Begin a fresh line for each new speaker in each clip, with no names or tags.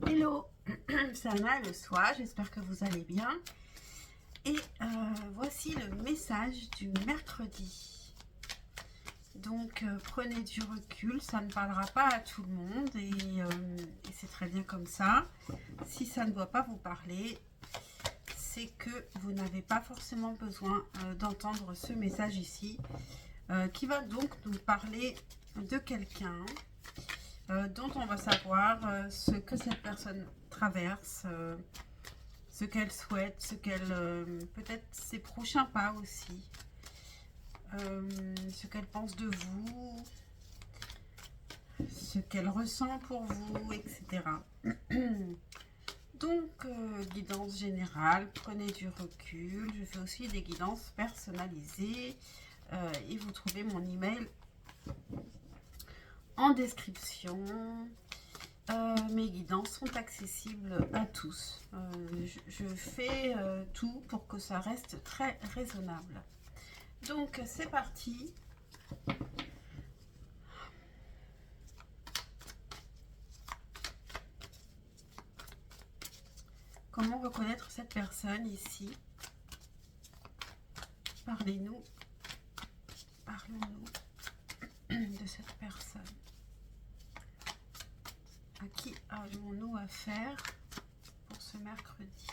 Hello, c'est Anna le soir, j'espère que vous allez bien. Et voici le message du mercredi. Donc prenez du recul, ça ne parlera pas à tout le monde et c'est très bien comme ça. Si ça ne doit pas vous parler, c'est que vous n'avez pas forcément besoin d'entendre ce message ici, qui va donc nous parler de quelqu'un dont on va savoir ce que cette personne traverse, ce qu'elle souhaite, ce qu'elle peut-être ses prochains pas aussi, ce qu'elle pense de vous, ce qu'elle ressent pour vous, etc. Donc, guidance générale, prenez du recul. Je fais aussi des guidances personnalisées et vous trouvez mon email en description. Mes guidances sont accessibles à tous. Je fais tout pour que ça reste très raisonnable. Donc c'est parti. Comment reconnaître cette personne ici? Parlons-nous de cette personne. À qui avons-nous affaire pour ce mercredi?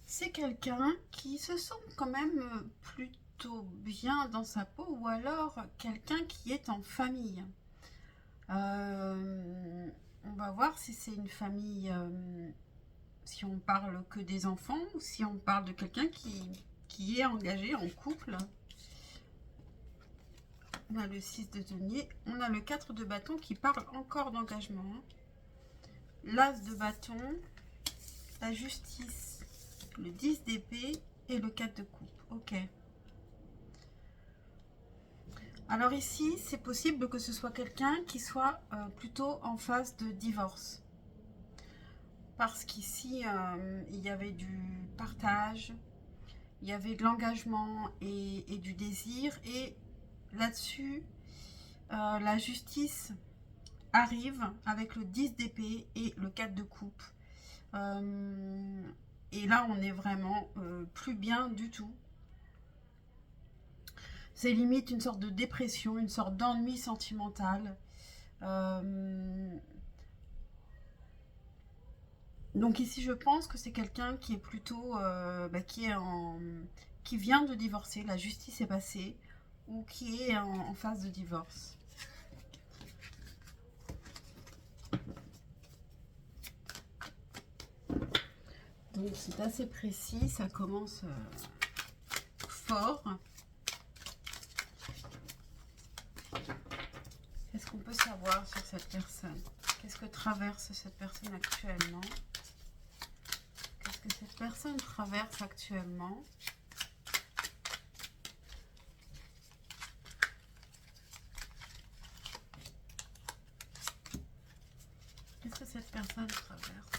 C'est quelqu'un qui se sent quand même plutôt bien dans sa peau, ou alors quelqu'un qui est en famille. On va voir si c'est une famille, si on parle que des enfants ou si on parle de quelqu'un qui est engagé en couple. On a le 6 de denier, on a le 4 de bâton qui parle encore d'engagement. L'as de bâton, la justice, le 10 d'épée et le 4 de coupe. Ok. Alors ici, c'est possible que ce soit quelqu'un qui soit plutôt en phase de divorce. Parce qu'ici, il y avait du partage, il y avait de l'engagement et du désir. Et là-dessus, la justice arrive avec le 10 d'épée et le 4 de coupe. Et là, on est vraiment plus bien du tout. C'est limite une sorte de dépression, une sorte d'ennui sentimental. Donc ici, je pense que c'est quelqu'un qui est plutôt, qui vient de divorcer, la justice est passée, ou qui est en phase de divorce. Donc c'est assez précis, ça commence fort. Qu'est-ce qu'on peut savoir sur cette personne? Qu'est-ce que traverse cette personne actuellement? Qu'est-ce que cette personne traverse actuellement? Qu'est-ce que cette personne traverse?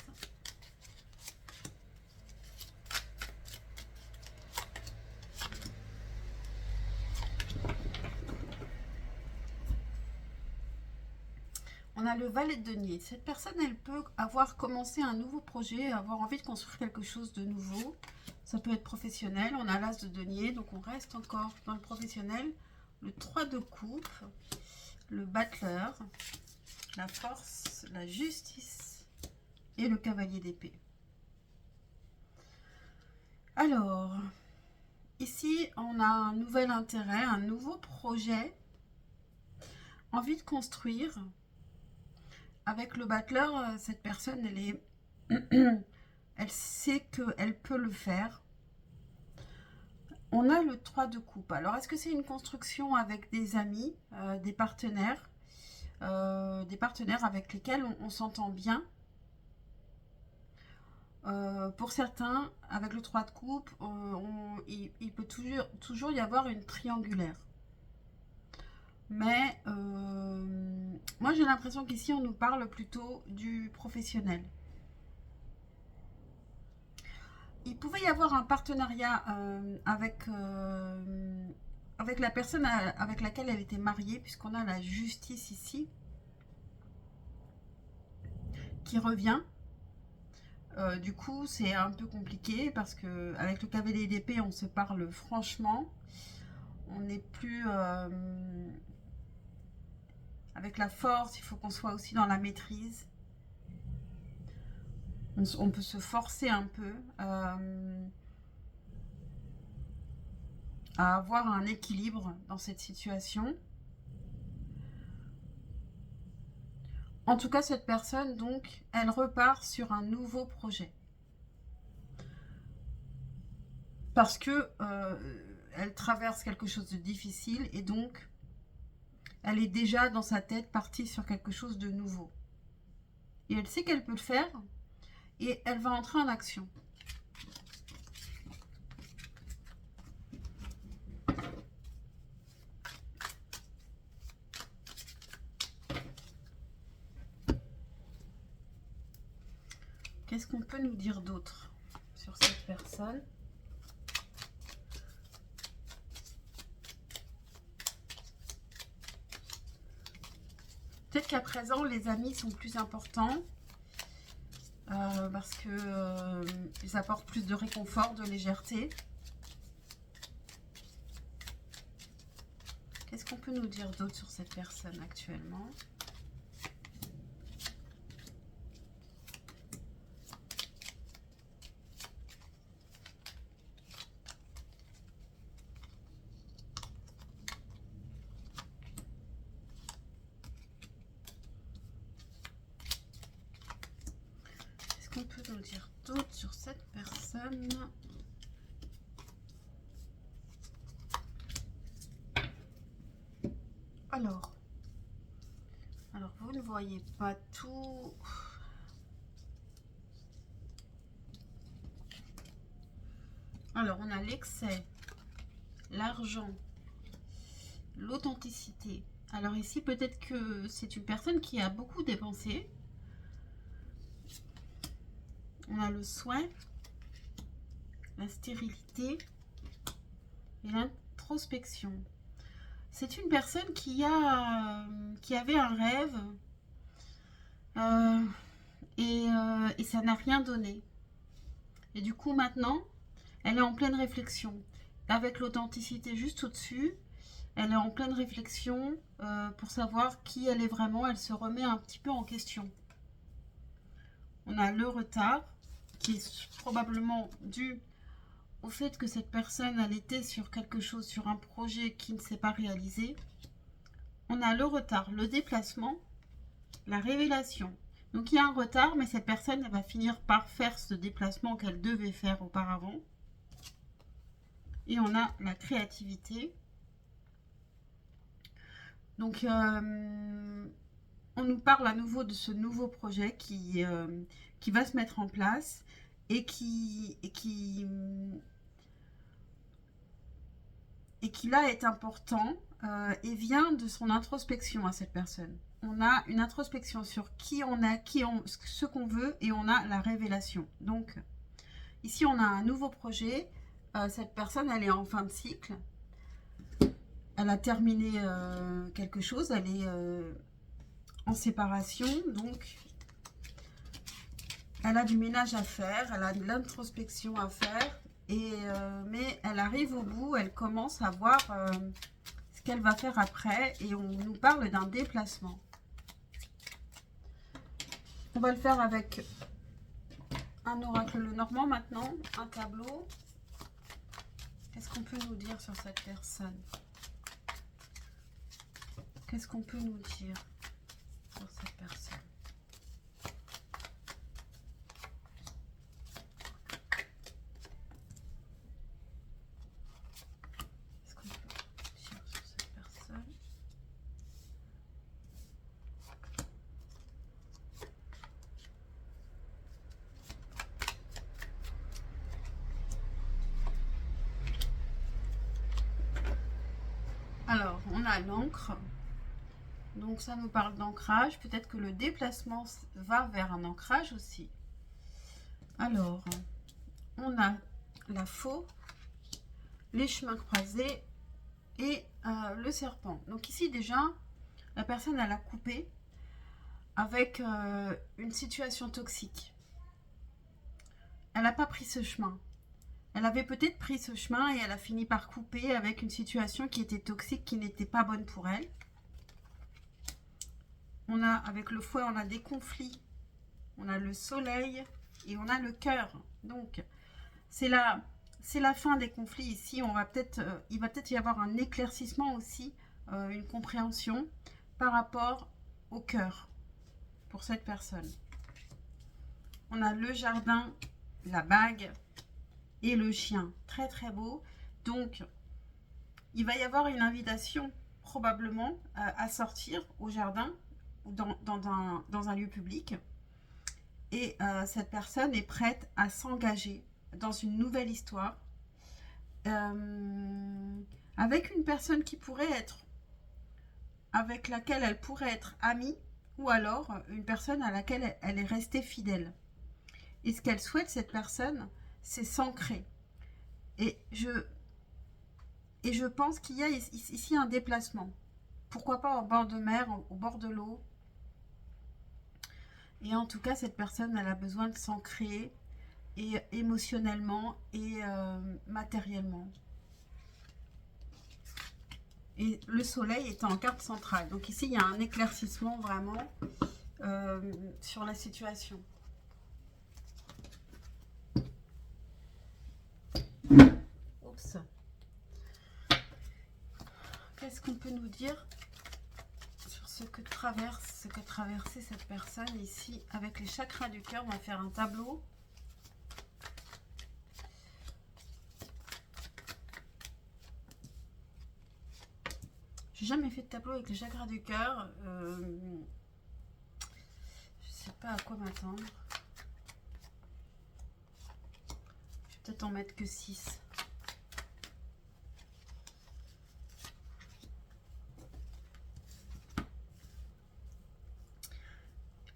On a le valet de denier. Cette personne, elle peut avoir commencé un nouveau projet, avoir envie de construire quelque chose de nouveau. Ça peut être professionnel. On a l'as de denier, donc on reste encore dans le professionnel. Le 3 de coupe, le battleur, la force, la justice et le cavalier d'épée. Alors, ici, on a un nouvel intérêt, un nouveau projet, envie de construire. Avec le battleur, cette personne, elle sait qu'elle peut le faire. On a le 3 de coupe. Alors, est-ce que c'est une construction avec des amis, des partenaires avec lesquels on s'entend bien? Pour certains, avec le 3 de coupe, il peut toujours y avoir une triangulaire. Mais moi, j'ai l'impression qu'ici, on nous parle plutôt du professionnel. il pouvait y avoir un partenariat avec la personne avec laquelle elle était mariée, puisqu'on a la justice ici qui revient. Du coup, c'est un peu compliqué parce que avec le cavalier d'épée, on se parle franchement. On n'est plus avec la force. Il faut qu'on soit aussi dans la maîtrise. On peut se forcer un peu à avoir un équilibre dans cette situation. En tout cas, cette personne, donc, elle repart sur un nouveau projet. Parce que elle traverse quelque chose de difficile et donc, elle est déjà dans sa tête partie sur quelque chose de nouveau. Et elle sait qu'elle peut le faire et elle va entrer en action. Qu'est-ce qu'on peut nous dire d'autre sur cette personne? Peut-être qu'à présent, les amis sont plus importants parce que ils apportent plus de réconfort, de légèreté. Qu'est-ce qu'on peut nous dire d'autre sur cette personne actuellement? Qu'est-ce qu'on peut nous dire d'autre sur cette personne? Alors, vous ne voyez pas tout. Alors, on a l'excès, l'argent, l'authenticité. Alors ici, peut-être que c'est une personne qui a beaucoup dépensé. On a le soin, la stérilité et l'introspection. C'est une personne qui avait un rêve et ça n'a rien donné. Et du coup, maintenant, elle est en pleine réflexion. Avec l'authenticité juste au-dessus, elle est en pleine réflexion pour savoir qui elle est vraiment. Elle se remet un petit peu en question. On a le retard qui est probablement dû au fait que cette personne, elle était sur quelque chose, sur un projet qui ne s'est pas réalisé. On a le retard, le déplacement, la révélation. Donc il y a un retard, mais cette personne, elle va finir par faire ce déplacement qu'elle devait faire auparavant. Et on a la créativité. Donc on nous parle à nouveau de ce nouveau projet qui va se mettre en place et qui là est important et vient de son introspection à cette personne. On a une introspection sur qui on est, ce qu'on veut, et on a la révélation. Donc ici on a un nouveau projet. Cette personne, elle est en fin de cycle. Elle a terminé quelque chose. Elle est en séparation. Donc elle a du ménage à faire. Elle a de l'introspection à faire. Mais elle arrive au bout, elle commence à voir ce qu'elle va faire après et on nous parle d'un déplacement. On va le faire avec un oracle normand maintenant, un tableau. Qu'est-ce qu'on peut nous dire sur cette personne? Qu'est-ce qu'on peut nous dire sur cette personne? Alors, on a l'encre. Donc, ça nous parle d'ancrage. Peut-être que le déplacement va vers un ancrage aussi. Alors, on a la faux, les chemins croisés et le serpent. Donc ici déjà, la personne elle a coupé avec une situation toxique. Elle n'a pas pris ce chemin. Elle avait peut-être pris ce chemin et elle a fini par couper avec une situation qui était toxique, qui n'était pas bonne pour elle. On a, avec le fouet, on a des conflits. On a le soleil et on a le cœur. Donc, c'est la fin des conflits ici. Il va peut-être y avoir un éclaircissement aussi, une compréhension par rapport au cœur pour cette personne. On a le jardin, la bague et le chien. Très très beau. Donc, il va y avoir une invitation probablement à sortir au jardin ou dans un lieu public. Et cette personne est prête à s'engager dans une nouvelle histoire avec une personne qui pourrait être, avec laquelle elle pourrait être amie, ou alors une personne à laquelle elle est restée fidèle. Et ce qu'elle souhaite, cette personne, c'est s'ancrer. Et je pense qu'il y a ici un déplacement. Pourquoi pas au bord de mer, au bord de l'eau. Et en tout cas, cette personne, elle a besoin de s'ancrer, et émotionnellement et matériellement. Et le soleil est en carte centrale. Donc ici, il y a un éclaircissement vraiment sur la situation. Oups. Qu'est-ce qu'on peut nous dire sur ce que traversait cette personne ici avec les chakras du cœur? On va faire un tableau. J'ai jamais fait de tableau avec les chakras du cœur. Je sais pas à quoi m'attendre. Je vais peut-être en mettre que 6.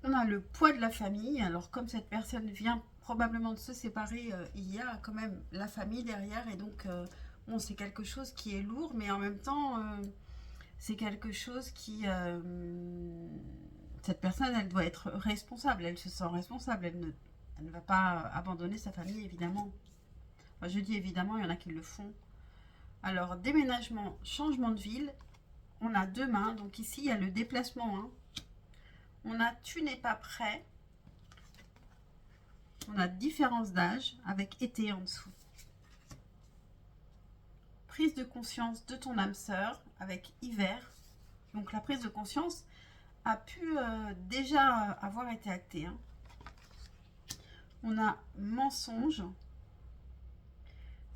On a le poids de la famille. Alors comme cette personne vient probablement de se séparer, il y a quand même la famille derrière. Et donc, bon, c'est quelque chose qui est lourd, mais en même temps, c'est quelque chose qui... cette personne, elle doit être responsable. Elle se sent responsable. Elle ne va pas abandonner sa famille, évidemment. Enfin, je dis évidemment, il y en a qui le font. Alors, déménagement, changement de ville. On a 2 mains. Donc ici, il y a le déplacement. Hein. On a tu n'es pas prêt. On a différence d'âge avec été en dessous. Prise de conscience de ton âme sœur avec hiver. Donc la prise de conscience a pu déjà avoir été actée. Hein. On a mensonge.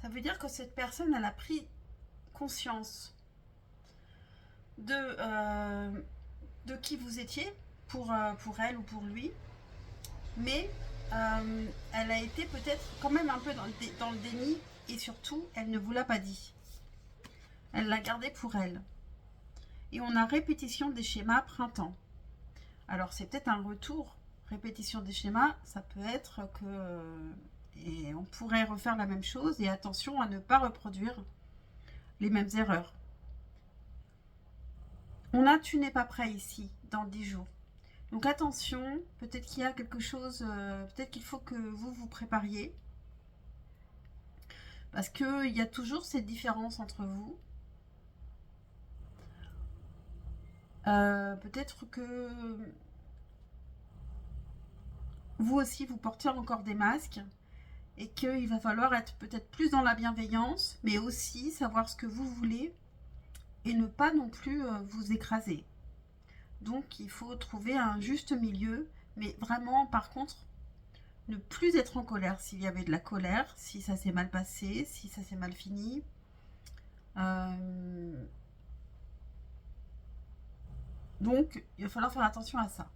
Ça veut dire que cette personne, elle a pris conscience de qui vous étiez pour elle ou pour lui. Mais elle a été peut-être quand même un peu dans le déni et surtout, elle ne vous l'a pas dit. Elle l'a gardé pour elle. Et on a répétition des schémas printemps. Alors, c'est peut-être un retour. Répétition des schémas, ça peut être que... et on pourrait refaire la même chose. Et attention à ne pas reproduire les mêmes erreurs. On a tu n'es pas prêt ici, dans 10 jours. Donc attention, peut-être qu'il y a quelque chose, peut-être qu'il faut que vous vous prépariez. Parce qu'il y a toujours cette différence entre vous. Peut-être que vous aussi, vous portez encore des masques. Et qu'il va falloir être peut-être plus dans la bienveillance, mais aussi savoir ce que vous voulez. Et ne pas non plus vous écraser. Donc, il faut trouver un juste milieu. Mais vraiment, par contre, ne plus être en colère s'il y avait de la colère, si ça s'est mal passé, si ça s'est mal fini. Donc, il va falloir faire attention à ça.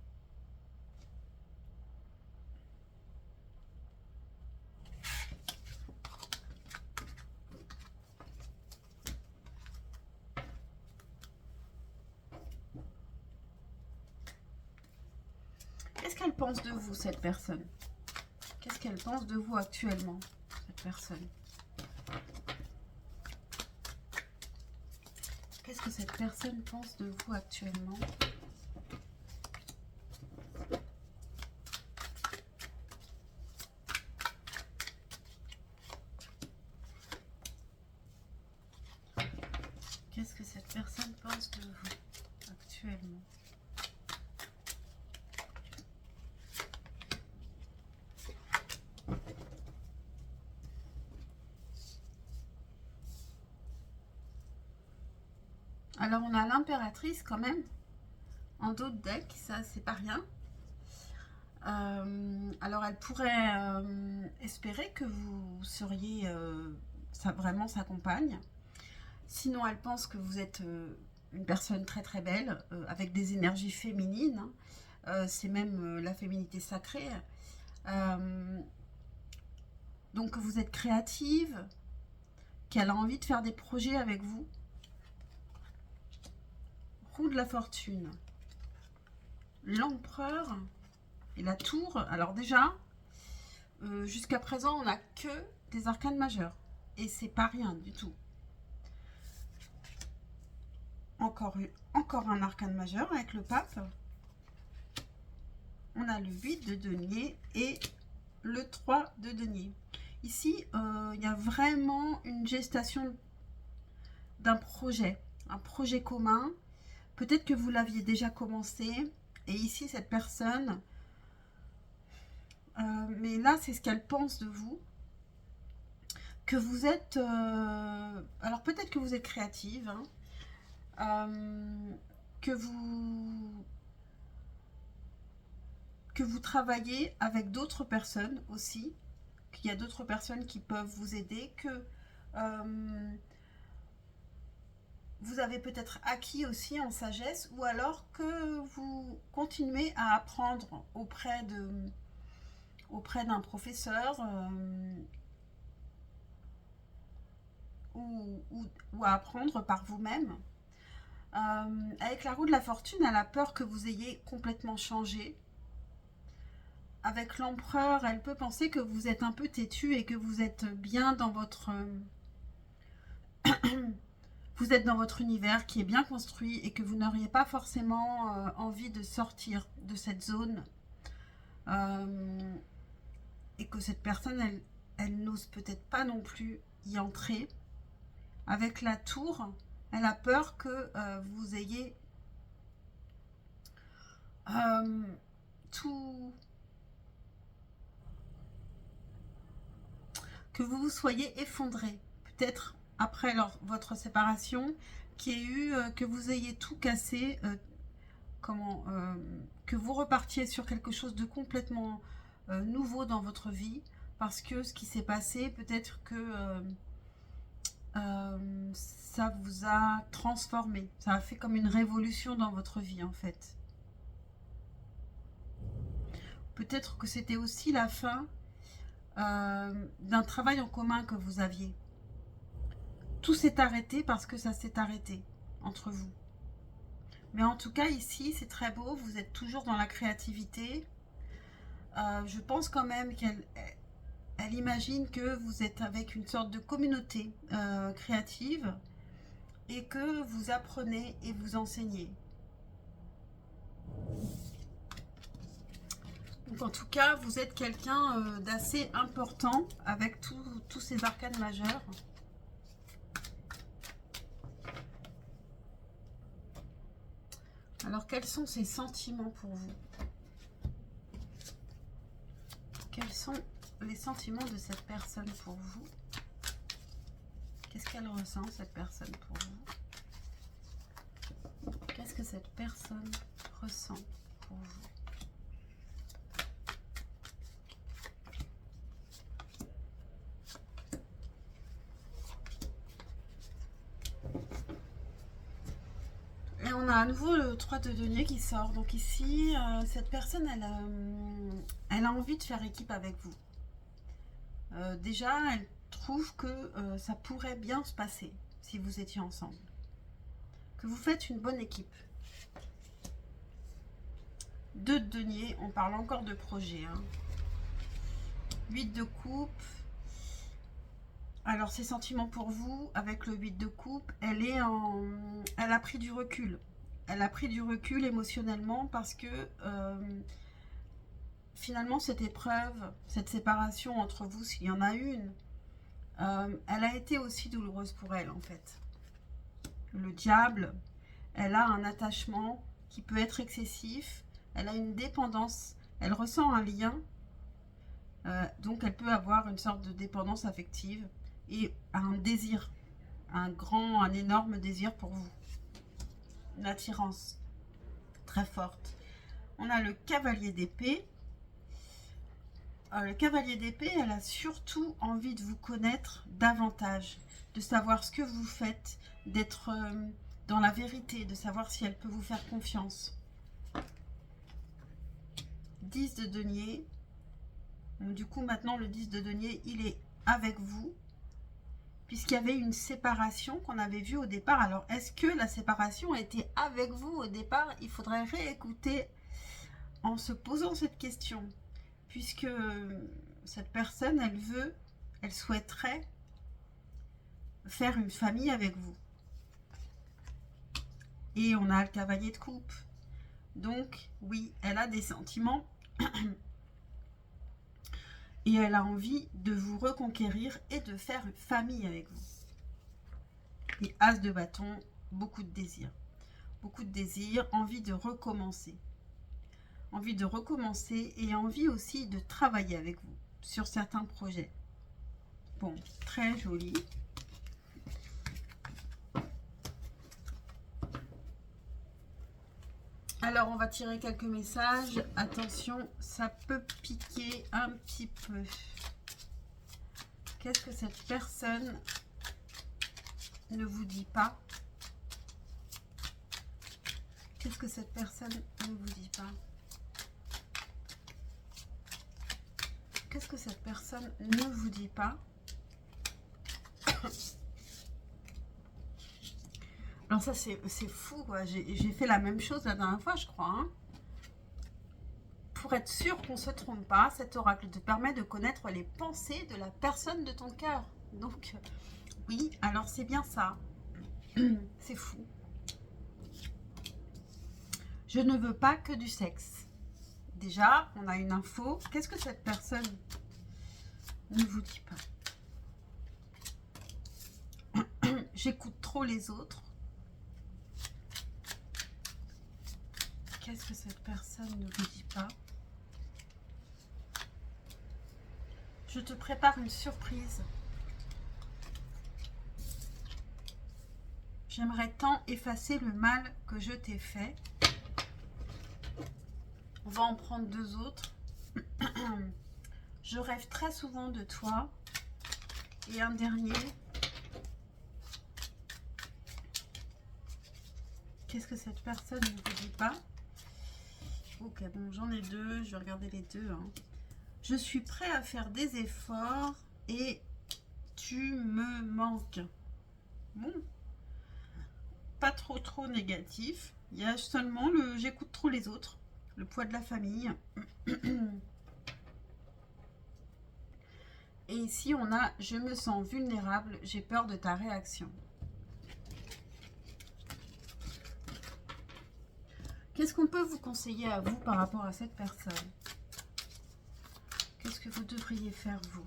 Qu'est-ce qu'elle pense de vous, cette personne? Qu'est-ce qu'elle pense de vous actuellement? personne? Qu'est-ce que cette personne pense de vous actuellement? Qu'est-ce que cette personne pense de vous actuellement? Alors, on a l'impératrice quand même, en dos de deck, ça c'est pas rien. Alors, elle pourrait espérer que vous seriez vraiment sa compagne. Sinon, elle pense que vous êtes une personne très très belle, avec des énergies féminines. C'est même la féminité sacrée. Donc, vous êtes créative, qu'elle a envie de faire des projets avec vous. Roue de la fortune, l'empereur et la tour. Alors déjà, jusqu'à présent, on n'a que des arcanes majeurs. Et c'est pas rien du tout. Encore un arcane majeur avec le pape. On a le 8 de denier et le 3 de denier. Ici, il y a vraiment une gestation d'un projet. Un projet commun. Peut-être que vous l'aviez déjà commencé. Et ici, cette personne... mais là, c'est ce qu'elle pense de vous. Que vous êtes... alors, peut-être que vous êtes créative. Que vous travaillez avec d'autres personnes aussi. Qu'il y a d'autres personnes qui peuvent vous aider. Que... vous avez peut-être acquis aussi en sagesse, ou alors que vous continuez à apprendre auprès d'un professeur ou à apprendre par vous-même. Avec la roue de la fortune, elle a peur que vous ayez complètement changé. Avec l'empereur, elle peut penser que vous êtes un peu têtu et que vous êtes bien dans votre... vous êtes dans votre univers qui est bien construit et que vous n'auriez pas forcément envie de sortir de cette zone. Et que cette personne, elle n'ose peut-être pas non plus y entrer. Avec la tour, elle a peur que vous ayez tout... que vous vous soyez effondré. Peut-être après votre séparation, qu'il y ait eu, que vous ayez tout cassé, que vous repartiez sur quelque chose de complètement nouveau dans votre vie, parce que ce qui s'est passé, peut-être que ça vous a transformé, ça a fait comme une révolution dans votre vie en fait. Peut-être que c'était aussi la fin d'un travail en commun que vous aviez. Tout s'est arrêté parce que ça s'est arrêté entre vous. Mais en tout cas, ici, c'est très beau. Vous êtes toujours dans la créativité. Je pense quand même qu'elle imagine que vous êtes avec une sorte de communauté créative et que vous apprenez et vous enseignez. Donc en tout cas, vous êtes quelqu'un d'assez important avec tous ces arcanes majeurs. Alors, quels sont ses sentiments pour vous? Quels sont les sentiments de cette personne pour vous? Qu'est-ce qu'elle ressent, cette personne, pour vous? Qu'est-ce que cette personne ressent pour vous? Et on a à nouveau le 3 de denier qui sort. Donc ici, cette personne, elle a envie de faire équipe avec vous. Déjà, elle trouve que ça pourrait bien se passer si vous étiez ensemble. Que vous faites une bonne équipe. 2 de denier, on parle encore de projet. 8 de coupe. Alors, ses sentiments pour vous, avec le 8 de coupe, elle a pris du recul. Elle a pris du recul émotionnellement parce que finalement, cette épreuve, cette séparation entre vous, s'il y en a une, elle a été aussi douloureuse pour elle, en fait. Le diable, elle a un attachement qui peut être excessif, elle a une dépendance, elle ressent un lien, donc elle peut avoir une sorte de dépendance affective et un désir, un énorme désir pour vous. Une attirance très forte. On a le cavalier d'épée. Le cavalier d'épée, elle a surtout envie de vous connaître davantage, de savoir ce que vous faites, d'être dans la vérité, de savoir si elle peut vous faire confiance. 10 de denier. Donc, du coup, maintenant, le 10 de denier, il est avec vous, puisqu'il y avait une séparation qu'on avait vue au départ. Alors, est-ce que la séparation était avec vous au départ? Il faudrait réécouter en se posant cette question, puisque cette personne, elle souhaiterait faire une famille avec vous. Et on a le cavalier de coupe. Donc, oui, elle a des sentiments et elle a envie de vous reconquérir et de faire une famille avec vous. Et as de bâton, beaucoup de désir. Beaucoup de désir, envie de recommencer. Envie de recommencer et envie aussi de travailler avec vous sur certains projets. Bon, très joli. Alors, on va tirer quelques messages. Attention, ça peut piquer un petit peu. Qu'est-ce que cette personne ne vous dit pas? Qu'est-ce que cette personne ne vous dit pas? Qu'est-ce que cette personne ne vous dit pas? Alors ça, c'est fou, quoi. J'ai fait la même chose la dernière fois, je crois. Hein. Pour être sûr qu'on ne se trompe pas, cet oracle te permet de connaître les pensées de la personne de ton cœur. Donc, oui, alors c'est bien ça. C'est fou. Je ne veux pas que du sexe. Déjà, on a une info. Qu'est-ce que cette personne ne vous dit pas? J'écoute trop les autres. Qu'est-ce que cette personne ne vous dit pas? Je te prépare une surprise. J'aimerais tant effacer le mal que je t'ai fait. On va en prendre deux autres. Je rêve très souvent de toi. Et un dernier. Qu'est-ce que cette personne ne vous dit pas? Ok, bon, j'en ai deux. Je vais regarder les deux. Hein. Je suis prêt à faire des efforts et tu me manques. Bon. Pas trop négatif. Il y a seulement le j'écoute trop les autres. Le poids de la famille. Et ici, on a je me sens vulnérable, j'ai peur de ta réaction. Qu'est-ce qu'on peut vous conseiller à vous par rapport à cette personne? Qu'est-ce que vous devriez faire, vous?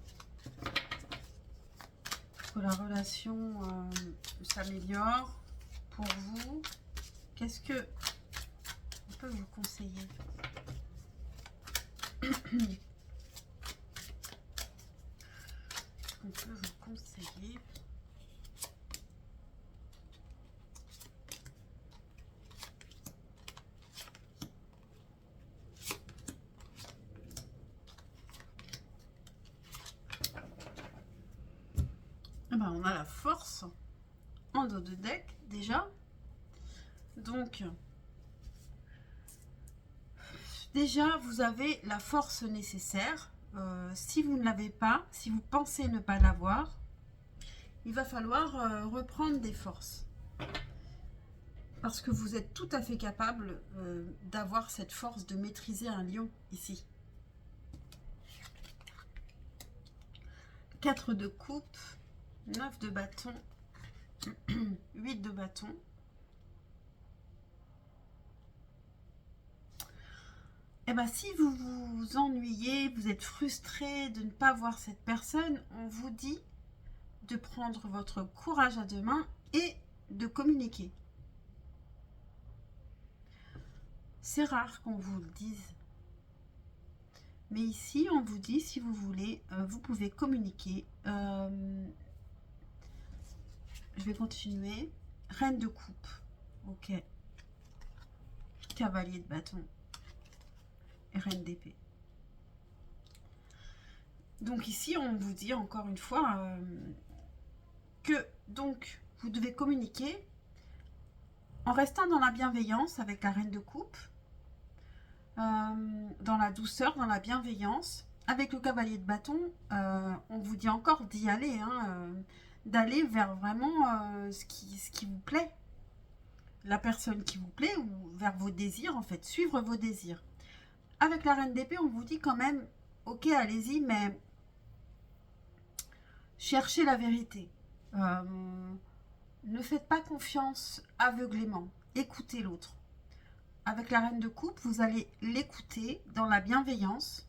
Pour que la relation s'améliore pour vous. Qu'est-ce que on peut vous conseiller? On peut vous conseiller. Ah ben, on a la force en dos de deck déjà. Donc, déjà, vous avez la force nécessaire. Si vous ne l'avez pas, si vous pensez ne pas l'avoir, il va falloir reprendre des forces. Parce que vous êtes tout à fait capable d'avoir cette force de maîtriser un lion ici. 4 de coupe. 9 de bâton, 8 de bâton. Et bien, si vous vous ennuyez, vous êtes frustré de ne pas voir cette personne, on vous dit de prendre votre courage à deux mains et de communiquer. C'est rare qu'on vous le dise. Mais ici, on vous dit, si vous voulez, vous pouvez communiquer. Je vais continuer. Reine de coupe. Ok. Cavalier de bâton. Et reine d'épée. Donc ici, on vous dit encore une fois que donc vous devez communiquer en restant dans la bienveillance avec la reine de coupe. Dans la douceur, dans la bienveillance. Avec le cavalier de bâton, on vous dit encore d'y aller, hein, d'aller vers vraiment ce qui vous plaît, la personne qui vous plaît, ou vers vos désirs, en fait, suivre vos désirs. Avec la reine d'épée, on vous dit quand même, ok, allez-y, mais cherchez la vérité. Ne faites pas confiance aveuglément, écoutez l'autre. Avec la reine de coupe, vous allez l'écouter dans la bienveillance,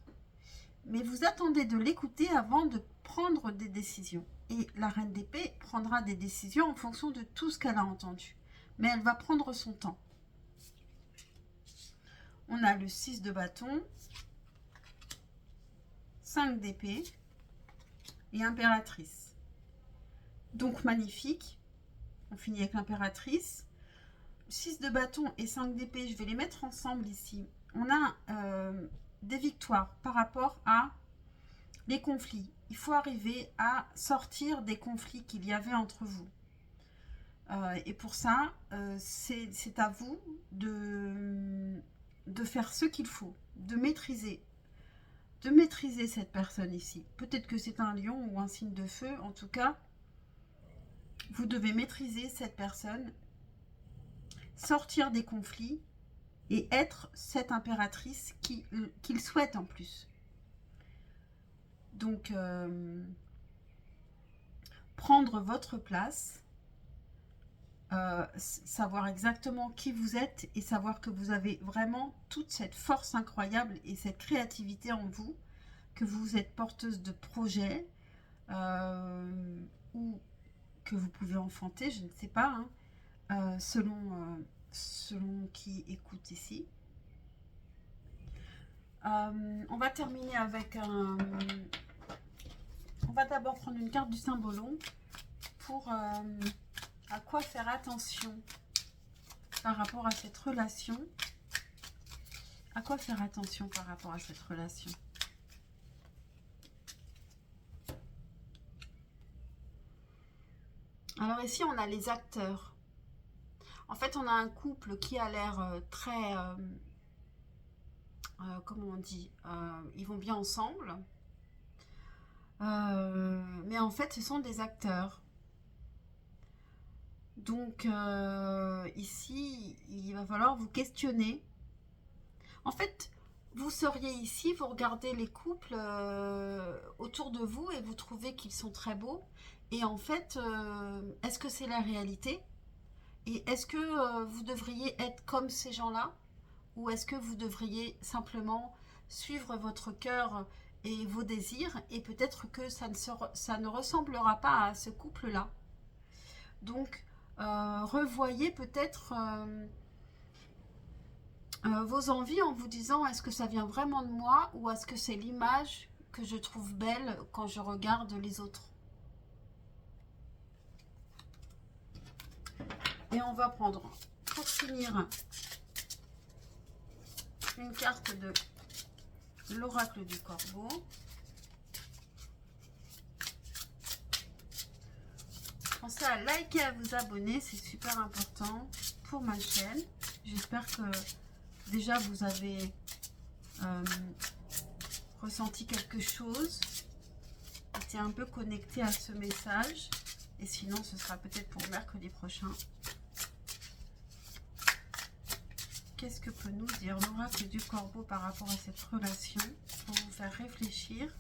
mais vous attendez de l'écouter avant de prendre des décisions. Et la reine d'épée prendra des décisions en fonction de tout ce qu'elle a entendu. Mais elle va prendre son temps. On a le 6 de bâton, 5 d'épée et impératrice. Donc magnifique. On finit avec l'impératrice. 6 de bâton et 5 d'épée, je vais les mettre ensemble ici. On a des victoires par rapport à les conflits. Il faut arriver à sortir des conflits qu'il y avait entre vous. Et pour ça, c'est à vous de faire ce qu'il faut, de maîtriser cette personne ici. Peut-être que c'est un lion ou un signe de feu. En tout cas, vous devez maîtriser cette personne, sortir des conflits et être cette impératrice qu'il souhaite en plus. Donc, prendre votre place, savoir exactement qui vous êtes et savoir que vous avez vraiment toute cette force incroyable et cette créativité en vous, que vous êtes porteuse de projets ou que vous pouvez enfanter, je ne sais pas, hein, selon qui écoute ici. On va terminer avec un... On va d'abord prendre une carte du Symbolon pour à quoi faire attention par rapport à cette relation. À quoi faire attention par rapport à cette relation. Alors ici, on a les acteurs. En fait, on a un couple qui a l'air très... comment on dit, ils vont bien ensemble. Mais en fait, ce sont des acteurs. Donc, ici, il va falloir vous questionner. En fait, vous seriez ici, vous regardez les couples autour de vous et vous trouvez qu'ils sont très beaux. Et en fait, est-ce que c'est la réalité? Et est-ce que vous devriez être comme ces gens-là? Ou est-ce que vous devriez simplement suivre votre cœur et vos désirs? Et peut-être que ça ne ressemblera pas à ce couple-là. Donc, revoyez peut-être vos envies en vous disant, est-ce que ça vient vraiment de moi? Ou est-ce que c'est l'image que je trouve belle quand je regarde les autres? Et on va prendre, pour finir, une carte de l'oracle du corbeau. Pensez à liker et à vous abonner, c'est super important pour ma chaîne. J'espère que déjà vous avez ressenti quelque chose, été un peu connecté à ce message. Et sinon, ce sera peut-être pour mercredi prochain. Qu'est-ce que peut nous dire l'oracle du corbeau par rapport à cette relation pour vous faire réfléchir?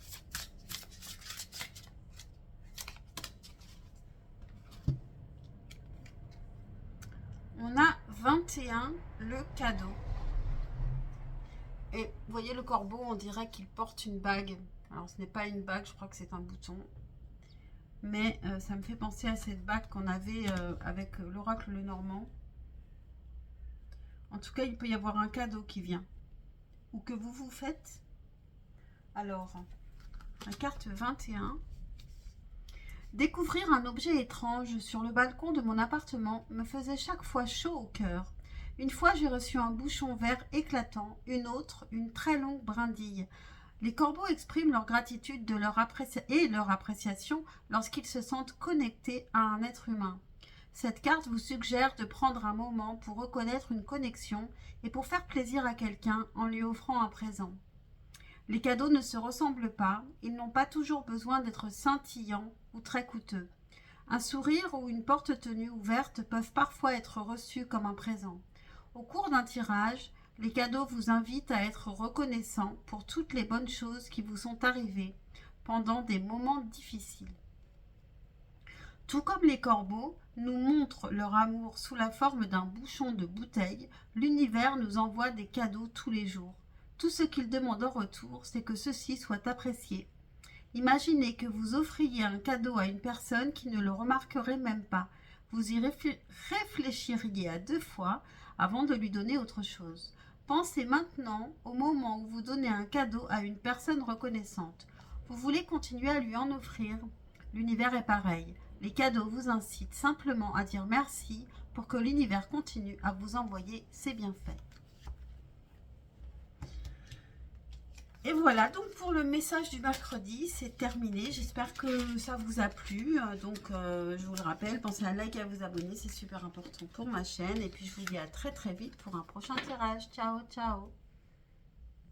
21, le cadeau. Et vous voyez le corbeau, on dirait qu'il porte une bague. Alors ce n'est pas une bague, je crois que c'est un bouton. Mais ça me fait penser à cette bague qu'on avait avec l'oracle Lenormand. En tout cas, il peut y avoir un cadeau qui vient. Ou que vous vous faites. Alors, la carte 21. Découvrir un objet étrange sur le balcon de mon appartement me faisait chaque fois chaud au cœur. Une fois, j'ai reçu un bouchon vert éclatant, une autre, une très longue brindille. Les corbeaux expriment leur gratitude et leur appréciation lorsqu'ils se sentent connectés à un être humain. Cette carte vous suggère de prendre un moment pour reconnaître une connexion et pour faire plaisir à quelqu'un en lui offrant un présent. Les cadeaux ne se ressemblent pas, ils n'ont pas toujours besoin d'être scintillants ou très coûteux. Un sourire ou une porte tenue ouverte peuvent parfois être reçus comme un présent. Au cours d'un tirage, les cadeaux vous invitent à être reconnaissants pour toutes les bonnes choses qui vous sont arrivées pendant des moments difficiles. Tout comme les corbeaux nous montrent leur amour sous la forme d'un bouchon de bouteille, l'univers nous envoie des cadeaux tous les jours. Tout ce qu'il demande en retour, c'est que ceci soit apprécié. Imaginez que vous offriez un cadeau à une personne qui ne le remarquerait même pas. Vous y réfléchiriez à 2 fois avant de lui donner autre chose. Pensez maintenant au moment où vous donnez un cadeau à une personne reconnaissante. Vous voulez continuer à lui en offrir. L'univers est pareil. Les cadeaux vous incitent simplement à dire merci pour que l'univers continue à vous envoyer ses bienfaits. Et voilà, donc pour le message du mercredi, c'est terminé. J'espère que ça vous a plu. Donc, je vous le rappelle, pensez à liker et à vous abonner. C'est super important pour ma chaîne. Et puis, je vous dis à très très vite pour un prochain tirage. Ciao, ciao!